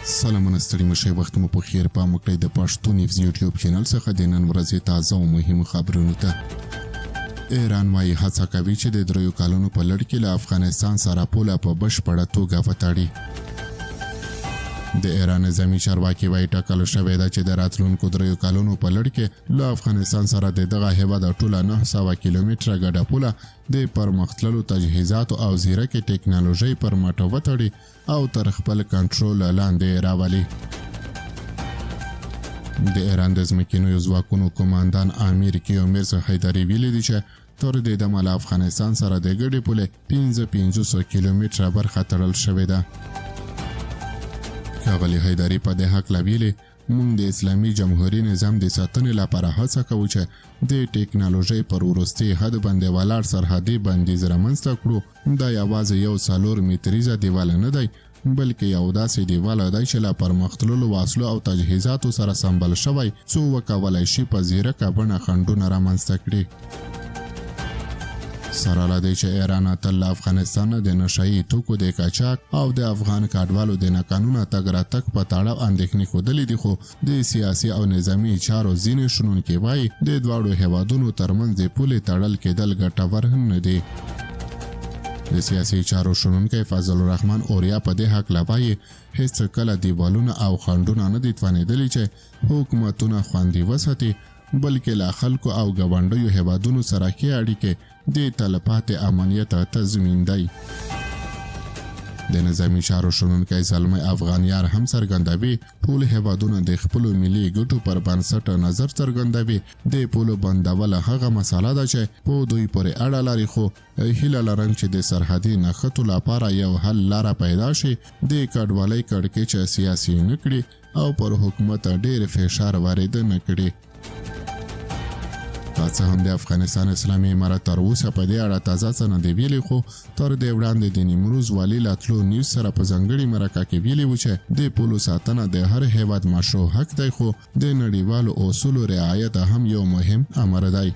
سلامونه ستړي مشئ وخت مو په خیر پام وکړئ د پښتو نیوز یوټیوب چینل څخه د نن ورځې تازه او مهمو خبرونو ته. ایران وايي هڅه کوي چې د 3 کالونو په لړ کې له افغانستان سره پوله په بشپړه توګه وتړي. د ایران نظامي چارواکي وايي ټاکل شوې ده چې د راتلونکو 3 کالونو په لړ کې له افغانستان سره د دغه هیواد ټوله 900 کیلومتره ګډه پوله د پرمختللو تجهیزاتو او زیرکې ټکنالوژي پر مټ وتړي او تر خپل کنټرول لاندې راولي. د ایران د ځمکنیو ځواکونو قوماندان امیر کیومرز حیدري ویلي دي چې تر دې دمه له افغانستان سره د ګډې پولې 500 کیلومتره برخه تړل شوې ده. ښاغلي حیدري په دې هکله ویلي موږ د اسلامي جمهوري نظام د ساتنې لپاره هڅه کوو چې د ټکنالوژۍ پر وروستي حد باندې ولاړ سرحدي بندیز رامنځته کړو. دا یوازې یو 4 متریزه دیوال نه دی بلکې یو داسې دیوال دی چې له پرمختللو وسلو او تجهیزاتو سره سمبل شوی څو وکولای شي په زیرکه بڼه خنډونه رامنځته کړي. سره له دې چې ایران تل افغانستان د نشایي توکو د قاچاق او د افغان کډوالو د ناقانونه تګ راتګ په تړاو اندېښنې ښودلې دي، خو د سیاسي او نظامي چارو ځینې شنونکي وایي د دواړو هیوادونو ترمنځ د پولې تړل کېدل ګټور نه دي. د سیاسي چارو شنونکی فضل الرحمن اوریا په دې هکله وایي هیڅ کله دیوالونه او خنډونه نه دي توانېدلي چې حکومتونه خوندي وساتي، بلکې له خلکو او ګاونډیو هیوادونو سره ښې اړیکې د تلپاتې امنیت تضمین دی. د نظامي چارو شنونکی زلمی افغانیار هم څرګندوي ټول هیوادونه د خپلو ملي ګټو پر بنسټ نظر څرګندوي. د پولو بندول هغه مسله ده چې په دوی پورې اړه لري، خو هیله لرم چې د سرحدي نښتو لپاره یو حل لاره پیدا شي، د کډوالۍ کړکېچ چې سیاسي نه کړي او پر حکومت ډېر فشار وارد نه کړي. څه هم د افغانستان اسلامي امارت تر اوسه په دې اړه تازه څه نه دی ویلي، خو تر دې وړاندې د نیمروز والي له تلو نیوز سره په ځانګړي مرکه کې ویلي و چې د پولو ساتنه د هر هیواد مشروع حق دی، خو د نړیوالو اصولو رعایت هم یو مهم امر دی.